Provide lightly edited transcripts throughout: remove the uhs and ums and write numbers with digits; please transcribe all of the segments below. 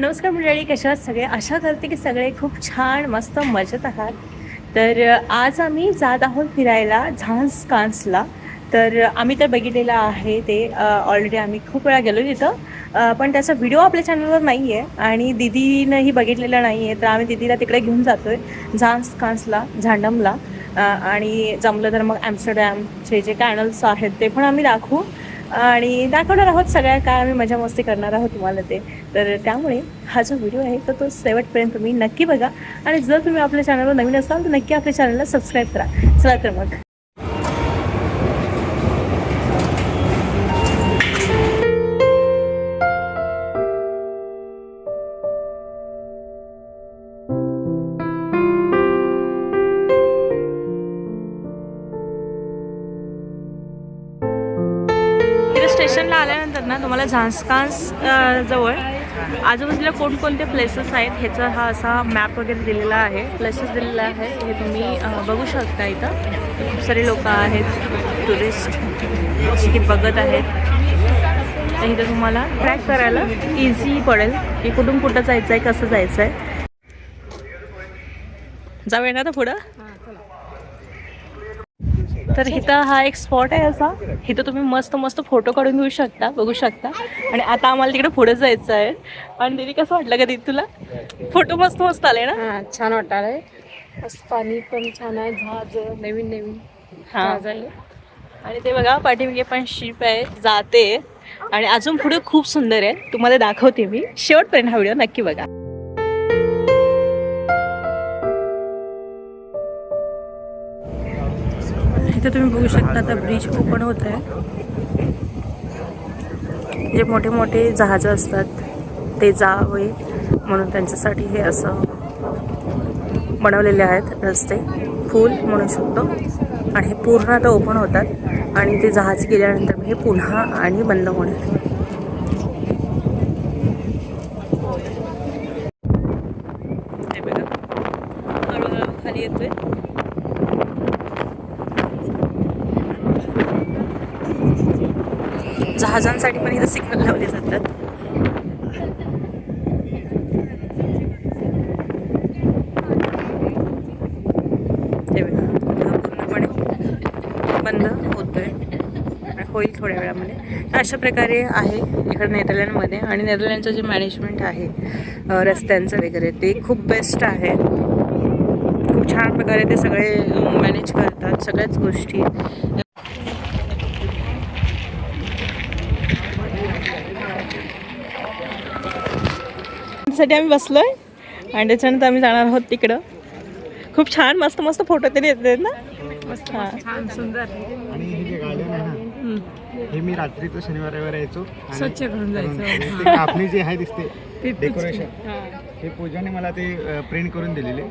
नमस्कार मंडळी, कशा आहात सगळे? आशा करते की सगळे खूप छान मस्त मजेत आहात. तर आज आम्ही जात आहोत फिरायला झांस कान्सला. तर आम्ही तर बघितलेलं आहे ते ऑलरेडी आम्ही खूप वेळा गेलो तिथं. पण त्याचा व्हिडिओ आपल्या चॅनलवर नाही आहे आणि दीदीनंही बघितलेलं नाही आहे. तर आम्ही दीदीला तिकडे घेऊन जातो आहे झांस कान्सला, झांडमला. आणि जमलं तर मग ॲम्स्टरडॅमचे जे कॅनल्स आहेत ते पण आम्ही दाखवू आणि दाखवणार आहोत सगळ्या काय आम्ही मजा मस्ती करणार आहोत तुम्हाला ते. तर त्यामुळे हा जो व्हिडिओ आहे तर तो शेवटपर्यंत तुम्ही नक्की बघा आणि जर तुम्ही आपल्या चॅनलवर नवीन असाल तर नक्की आपल्या चॅनलला सबस्क्राईब करा. चला तर मग स्टेशनला आल्यानंतर ना तुम्हाला झांसकान्स जवळ आजूबाजूला कोणकोणते प्लेसेस आहेत ह्याचा हा असा मॅप वगैरे दिलेला आहे, प्लेसेस दिलेला आहे. हे तुम्ही बघू शकता. इथं खूप सारे लोक आहेत, टुरिस्ट असे की बघत आहेत. तर इथं तुम्हाला ट्रॅक करायला इझी पडेल की कुठून कुठं जायचं आहे, कसं जायचं आहे. जाऊया ना तर पुढं. तर इथं हा एक स्पॉट आहे असा, इथं तुम्ही मस्त मस्त फोटो काढून घेऊ शकता, बघू शकता. आणि आता आम्हाला तिकडे पुढे जायचं आहे. आणि दीदी कसं वाटलं का दीदी तुला? फोटो मस्त मस्त आले ना? हां, छान वाटायलंय. मस्त पाणी पण छान आहे, जहाज नवीन नवीन जहाज आहे. आणि ते बघा पाठीमागे पण शिप आहे, जाते. आणि अजून पुढे खूप सुंदर आहे, तुम्हाला दाखवते मी. शेवटपर्यंत हा व्हिडिओ नक्की बघा. इथे तुम्ही बघू शकता आता ब्रिज ओपन होत आहे. जे मोठे मोठे जहाज असतात ते जावे म्हणून त्यांच्यासाठी हे असं बनवलेले आहेत रस्ते, पूल म्हणू शकतो. आणि हे पूर्ण आता ओपन होतात आणि ते जहाज गेल्यानंतर हे पुन्हा आणि बंद होणार. ते बघा हळूहळू खाली येतोय. जहाजांसाठी पण इथं सिग्नल लावले जातात. ते बघा हा पूर्णपणे बंद होतोय, होईल थोड्या वेळामध्ये. तर अशा प्रकारे आहे इकडे नेदरलँडमध्ये. आणि नेदरलँडचं जे मॅनेजमेंट आहे रस्त्यांचं वगैरे ते खूप बेस्ट आहे. खूप छान प्रकारे ते सगळे मॅनेज करतात सगळ्याच गोष्टी. साठी आम्ही बसलोय आणि त्याच्यानंतर आम्ही जाणार आहोत तिकडं. खूप छान मस्त मस्त फोटो तरी येतात ना. मस्त छान सुंदर. आणि हे जे गार्डन आहे ना, हे मी रात्रीचं शनिवार रविवार यायचो. स्वच्छ करून जायचं. ते कापणी जे आहे दिसते डेकोरेशन, हे पूजाने मला ते प्रिंट करून दिलेले,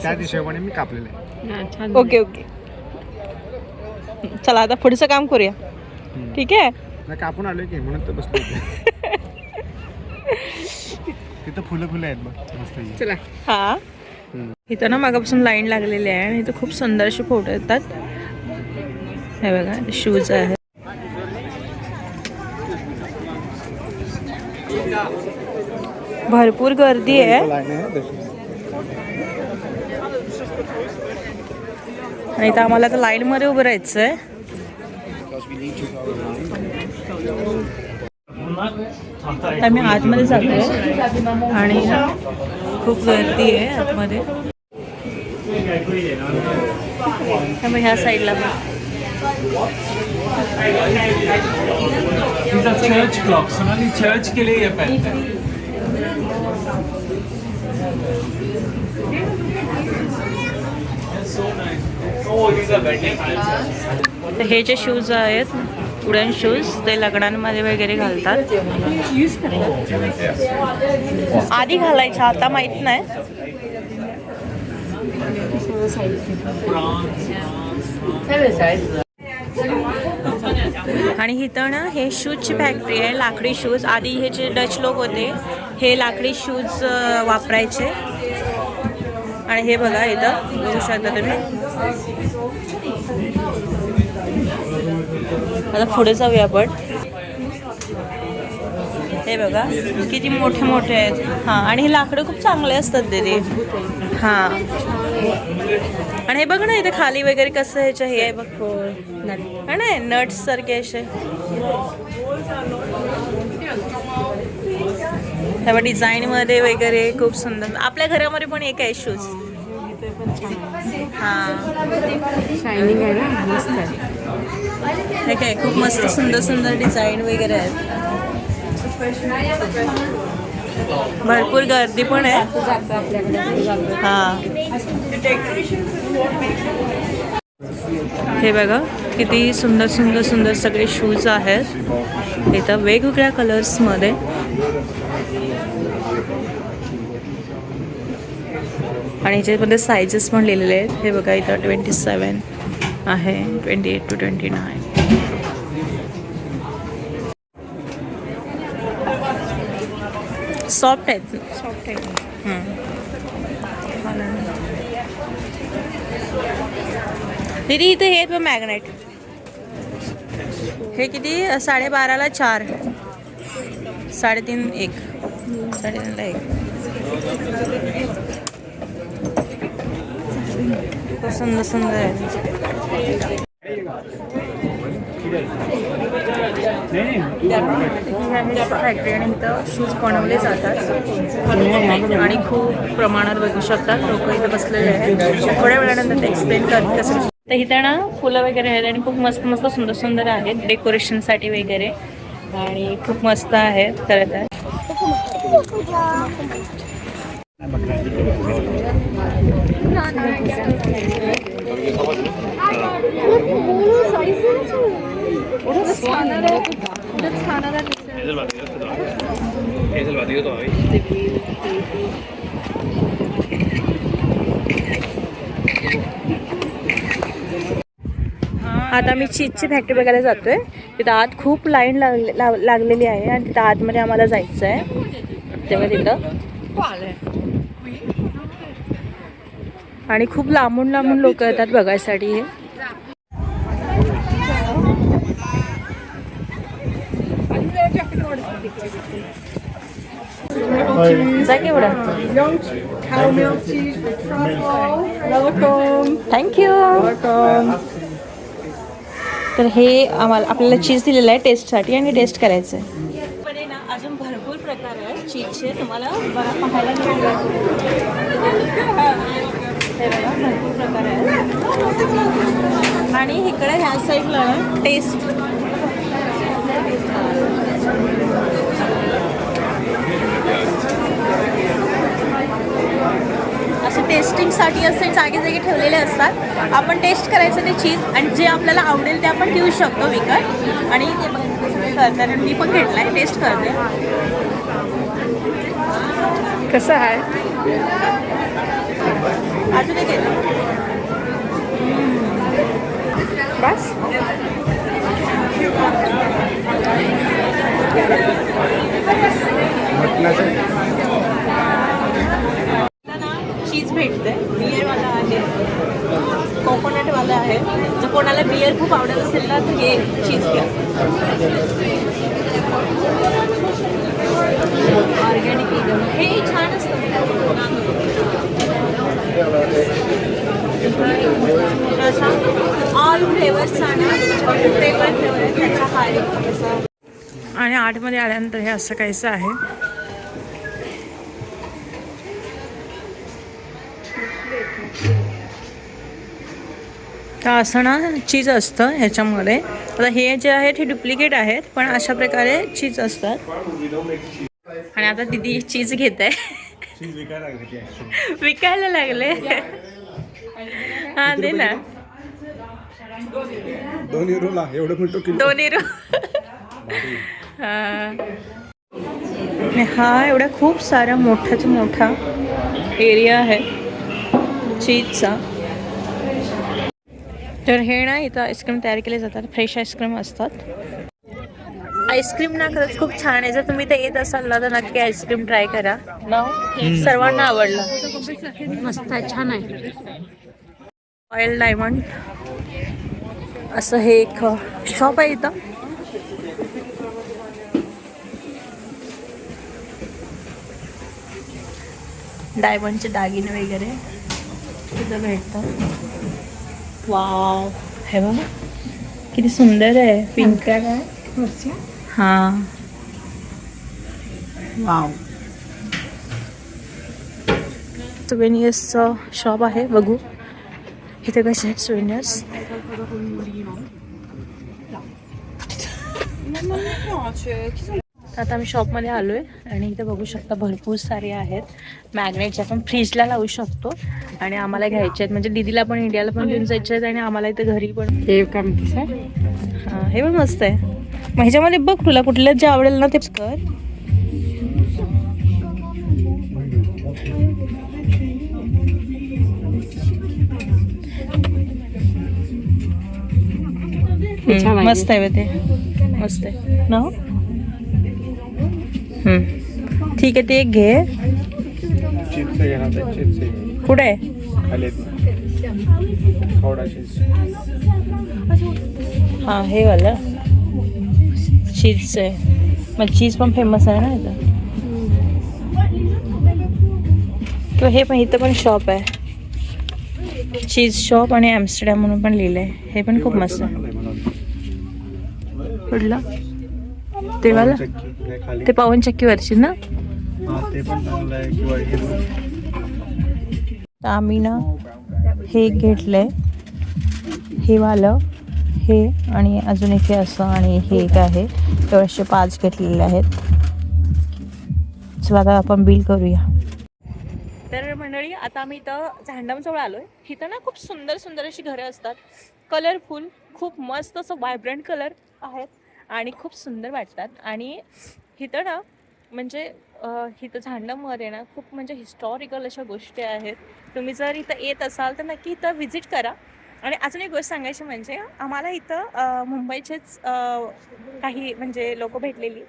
त्याच हिशोबाने मी कापलेलं आहे. ओके ओके, चला आता पुढचं काम करूया. ठीक आहे. नाही कापून आलोय की म्हणून तर बसलो. तिथं फुलं आहेत बघ मस्त. चला. हा इथं ना मागापासून लाईन लागलेली आहे आणि इथं खूप सुंदर असे फोटो येतात. हे बघा शूज आहे. भरपूर गर्दी आहे आणि इथं आम्हाला तर लाईन मध्ये उभं राहायचं आहे. आम्ही आतमध्ये जातोय आणि खूप गर्दी आहे आतमध्ये. त्यामुळे ह्या साईडला चर्च क्लॉक सोनाली चर्च के लिए ये पहनते हैं. हे जे शूज आहेत वुडन शूज ते लग्नांमध्ये वगैरे घालतात. आधी घालायचं, आता माहित नाही. आणि इथं ना हे शूजची फॅक्टरी आहे, लाकडी शूज. आधी हे जे डच लोक होते हे लाकडी शूज वापरायचे. आणि हे बघा इथं बघू शकता तुम्ही. आता पुढे जाऊया आपण. हे बघा किती मोठे मोठे आहेत. हां आणि हे लाकडं खूप चांगले असतात दीदी. हां आणि हे बघ ना इथे खाली वगैरे कसं ह्याच्या हे आहे बघ है ना नट्स सारखे असे. हे बघ डिझाईनमध्ये वगैरे खूप सुंदर. आपल्या घरामध्ये पण एक आहे शूज. हां शायनिंग आहे ना, मस्त आहे. हे काय खूप मस्त सुंदर सुंदर डिझाईन वगैरे आहेत. भरपूर गर्दी पण आहे. हां हे बघा किती सुंदर सुंदर सुंदर सगळे शूज आहेत इथं वेगवेगळ्या कलर्समध्ये. आणि ह्याच्यामध्ये सायझेस पण लिहिलेले आहेत. हे बघा इथं 27 आहे, 28 to 29. सॉफ्ट आहेत. सॉफ्ट आहे. दीदी इथे हे आहेत बघ मॅग्नेट. हे किती 12.5ला 4, 3.5 1, 3.5ला 1. खूप सुंदर सुंदर आहे. फॅक्टरी आणि इथं शूज बनवले जातात आणि खूप प्रमाणात बघू शकतात लोक इथं बसलेले आहेत. थोड्या वेळानंतर ते एक्सप्लेन करतात कसं. तर इथं ना फुलं वगैरे आहेत आणि खूप मस्त मस्त सुंदर सुंदर आहेत डेकोरेशनसाठी वगैरे आणि खूप मस्त आहे खरं तर. आता मी चीजची फॅक्टरी बघायला जातोय. तिथं आत खूप लाईन लागलेली आहे आणि तिथं आतमध्ये आम्हाला जायचं आहे. तेव्हा तिथं आणि खूप लांबून लांबून लोक येतात बघायसाठी. हे जा की एवढा. थँक्यू. तर हे आपल्याला चीज दिलेलं आहे टेस्टसाठी आणि टेस्ट करायचं आहे. पण ना अजून भरपूर प्रकार आहेत चीजचे. तुम्हाला बघा पाहायला मिळेल. भरपूर प्रकार आहेत आणि इकडे ह्या साईडला टेस्ट असं टेस्टिंगसाठी असे जागी जागी ठेवलेले असतात. आपण टेस्ट करायचं ते चीज आणि जे आपल्याला आवडेल ते आपण घेऊ शकतो विकत. आणि ते करताना मी पण घेतला आहे, टेस्ट करते कसं आहे. अजून एक घेतो बस. चीज भेटते. बिअरवाला आहे, कोकोनटवाला आहे. जर कोणाला बिअर खूप आवडत असेल ना तर हे चीज घ्या. ऑर्गॅनिक एकदम हे छान असतं. ऑल फ्लेवर्स आणि आतमध्ये आल्यानंतर हे असं काहीसं आहे. तर असं ना चीज असतं ह्याच्यामध्ये. आता हे जे आहेत हे डुप्लिकेट आहेत पण अशा प्रकारे चीज असतात. आणि आता दीदी चीज घेत आहे. विकायला लागले. हा दे ना. 2 युरोला एवढं म्हणतो की 2 युरो. हा एवढा खूप सारा मोठाचा मोठा एरिया आहे चीजचा. तर हे ना इथं आईस्क्रीम तयार केले जातात. फ्रेश आईस्क्रीम असतात. आईस्क्रीम ना खरंच खूप छान आहे. जर तुम्ही ते येत असाल ना तर नक्की आईस्क्रीम ट्राय करा. सर्वांना आवडलं. मस्त आहे, छान आहे. रॉयल डायमंड असं हे एक शॉप आहे इथं. डायमंडचे दागिने वगैरे तिथं भेटतात. वाव, हे बघा किती सुंदर आहे. पिंक हां, वाव. सुवेनियर्सचं शॉप आहे, बघू इथे कसे आहेत सुवेनियर्स. आता आम्ही शॉपमध्ये आलो आहे आणि इथे बघू शकता भरपूर सारे आहेत मॅग्नेट्स. आपण फ्रीजला लावू शकतो आणि आम्हाला घ्यायचे आहेत, म्हणजे दीदीला पण इंडियाला पण घेऊन जायचे आहेत आणि आम्हाला इथे घरी पण. हे काय म्हणते सर? हां, हे पण मस्त आहे. मग ह्याच्यामध्ये बघ तुला कुठलं जे आवडेल ना ते कर. मस्त आहे ते, मस्त आहे ना. ठीक आहे, ते एक घे. कुठे आहे? हां, हे वालं चीजचं आहे. मग चीज पण फेमस आहे ना इथं. किंवा हे पण इथं पण शॉप आहे, चीज शॉप आणि ॲम्स्टरडॅम म्हणून पण लिहिलं आहे. हे पण खूप मस्त आहे. कुठलं ते वाला? ते पावन चक्कीवरची ना. आम्ही ना हे घेतलंय, हे वालं, हे आणि अजून एक हे असं आणि हे एक आहे. तेवढेशे 5 घेतलेले आहेत. चला आता आपण बिल करूया. तर मंडळी, आता आम्ही इथं झांडमजवळ आलो आहे. इथं ना खूप सुंदर सुंदर अशी घरं असतात, कलरफुल, खूप मस्त असं व्हायब्रंट कलर आहेत आणि खूप सुंदर वाटतात. आणि इथं ना म्हणजे इथं झांडममध्ये ना खूप म्हणजे हिस्टॉरिकल अशा गोष्टी आहेत. तुम्ही जर इथं येत असाल तर नक्की इथं व्हिजिट करा. आणि अजून एक गोष्ट सांगायची म्हणजे आम्हाला इथं मुंबईचेच काही म्हणजे लोक भेटलेली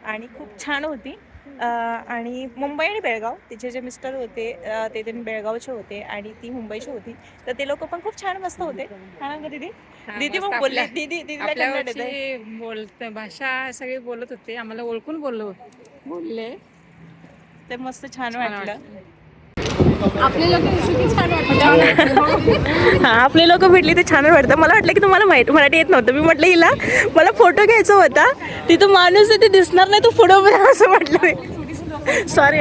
आणि खूप छान होती. आणि मुंबई आणि बेळगाव, तिचे जे मिस्टर होते ते बेळगावचे होते आणि ती मुंबईची होती. तर ते लोक पण खूप छान मस्त होते. हा ना दीदी? दीदी पण बोलले, दीदीला कन्नड येते. बोलत भाषा सगळे बोलत होते, आम्हाला ओळखून बोलले. ते मस्त छान वाटलं. आपले लोक छान वाटतं. हा, आपले लोक भेटली ते छान वाटतं. मला वाटलं की तुम्हाला मराठी येत नव्हतं. मी म्हटलं हिला मला फोटो घ्यायचा होता, तिथं माणूस आहे ते दिसणार नाही, तू फोटो असं म्हटलं मी. सॉरी.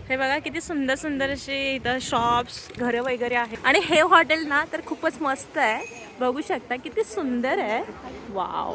हे बघा किती सुंदर सुंदर असे इथं शॉप्स, घरं वगैरे आहेत. आणि हे हॉटेल ना तर खूपच मस्त आहे, बघू शकता किती सुंदर आहे. वाव.